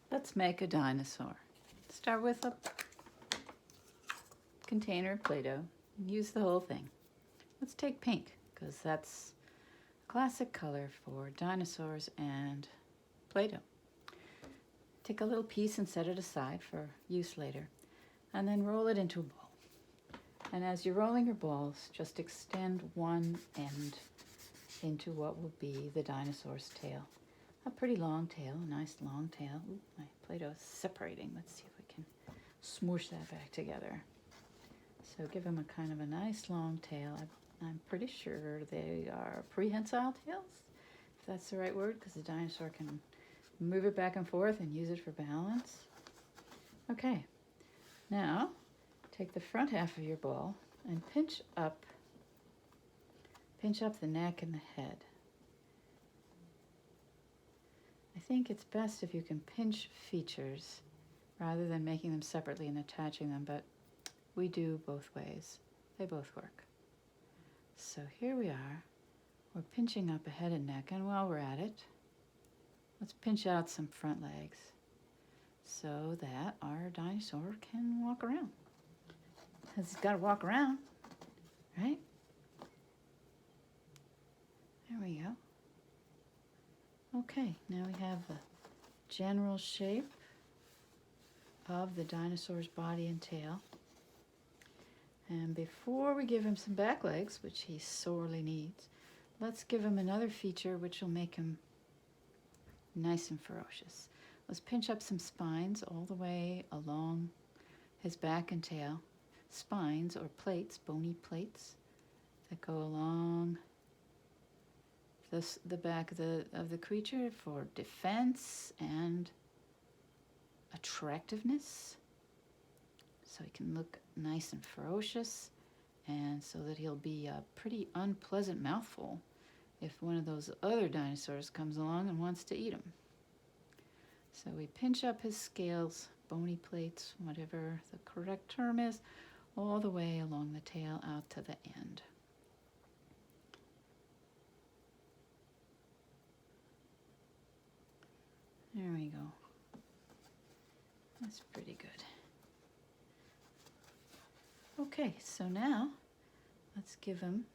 Let's make a dinosaur. Start with a container of Play-Doh. Use the whole thing. Let's take pink, because that's a classic color for dinosaurs and Play-Doh. Take a little piece and set it aside for use later, and then roll it into a ball. And as you're rolling your balls, just extend one end into what will be the dinosaur's tail. A pretty long tail, a nice long tail. Ooh, my Play-Doh is separating. Let's see if we can smoosh that back together. So give them a kind of a nice long tail. I'm pretty sure they are prehensile tails, if that's the right word, because the dinosaur can move it back and forth and use it for balance. Okay, now take the front half of your ball and pinch up the neck and the head. I think it's best if you can pinch features rather than making them separately and attaching them, but we do both ways. They both work. So here we are. We're pinching up a head and neck, and while we're at it, let's pinch out some front legs so that our dinosaur can walk around. Because he's got to walk around, right? There we go. Okay, now we have the general shape of the dinosaur's body and tail. And before we give him some back legs, which he sorely needs, let's give him another feature which will make him nice and ferocious. Let's pinch up some spines all the way along his back and tail. Spines or plates, bony plates, that go along the back of the creature for defense and attractiveness, so he can look nice and ferocious, and so that he'll be a pretty unpleasant mouthful if one of those other dinosaurs comes along and wants to eat him. So we pinch up his scales, bony plates, whatever the correct term is, all the way along the tail out to the end. There we go. That's pretty good. Okay, so now let's give him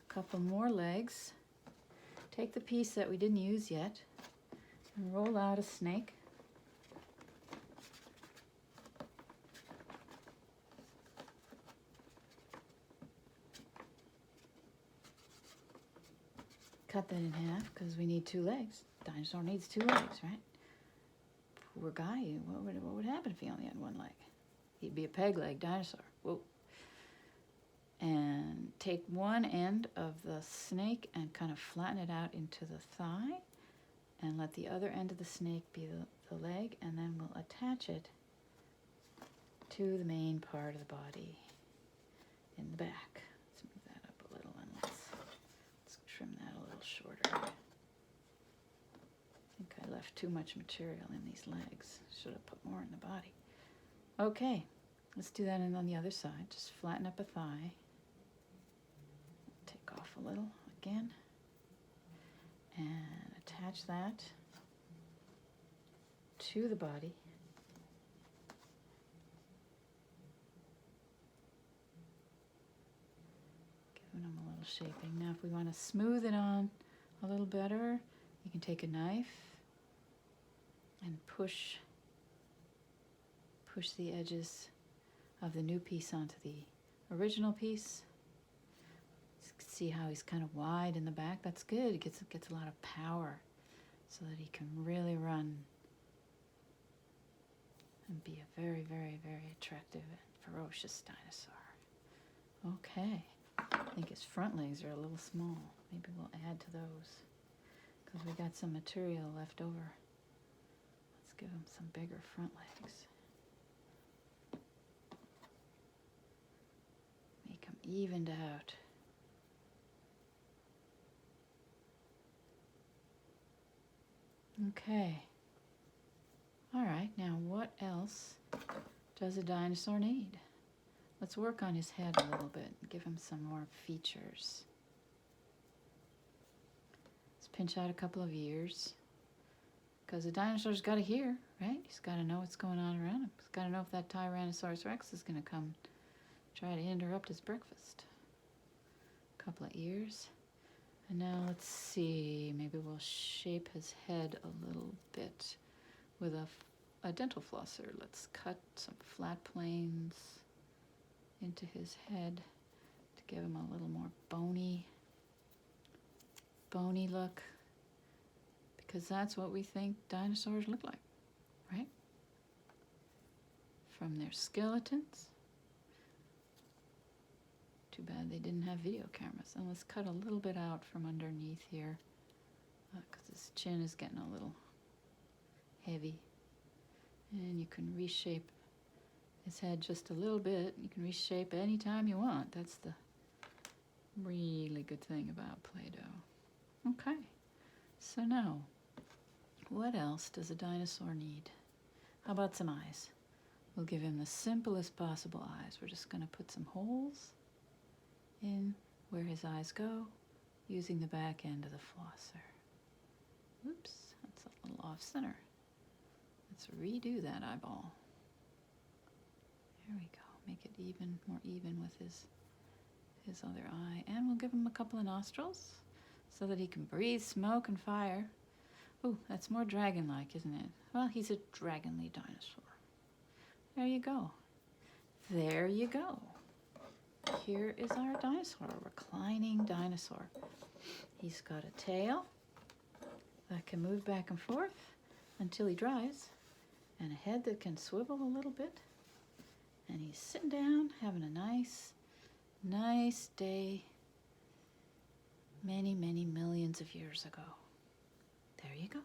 a couple more legs. Take the piece that we didn't use yet and roll out a snake. Cut that in half because we need 2 legs. Dinosaur needs 2 legs, right? Poor guy, what would happen if he only had 1 leg? He'd be a peg-leg dinosaur. Whoa. And take one end of the snake and kind of flatten it out into the thigh, and let the other end of the snake be the leg, and then we'll attach it to the main part of the body in the back. Let's move that up a little and let's trim that a little shorter. I think I left too much material in these legs. Should have put more in the body. Okay, let's do that on the other side. Just flatten up a thigh. Take off a little again. And attach that to the body. Giving them a little shaping. Now if we want to smooth it on a little better, you can take a knife and push the edges of the new piece onto the original piece. See how he's kind of wide in the back? That's good. It gets a lot of power so that he can really run and be a very, very, very attractive and ferocious dinosaur. Okay, I think his front legs are a little small. Maybe we'll add to those because we got some material left over. Let's give him some bigger front legs. Make them evened out. Okay. All right, now what else does a dinosaur need? Let's work on his head a little bit and give him some more features. Let's pinch out a couple of ears. Because the dinosaur's got to hear, right? He's got to know what's going on around him. He's got to know if that Tyrannosaurus Rex is going to come try to interrupt his breakfast. Couple of ears. And now let's see, maybe we'll shape his head a little bit with a dental flosser. Let's cut some flat planes into his head to give him a little more bony look, because that's what we think dinosaurs look like, right? From their skeletons. Too bad they didn't have video cameras. And let's cut a little bit out from underneath here, because his chin is getting a little heavy. And you can reshape his head just a little bit. You can reshape anytime you want. That's the really good thing about Play-Doh. Okay, so now, what else does a dinosaur need? How about some eyes? We'll give him the simplest possible eyes. We're just going to put some holes in where his eyes go using the back end of the flosser. Oops, that's a little off center. Let's redo that eyeball. There we go. Make it even, more even with his other eye. And we'll give him a couple of nostrils so that he can breathe smoke and fire. Ooh, that's more dragon-like, isn't it? Well, he's a dragonly dinosaur. There you go. There you go. Here is our dinosaur, a reclining dinosaur. He's got a tail that can move back and forth until he dries, and a head that can swivel a little bit. And he's sitting down, having a nice day many, many millions of years ago. There you go.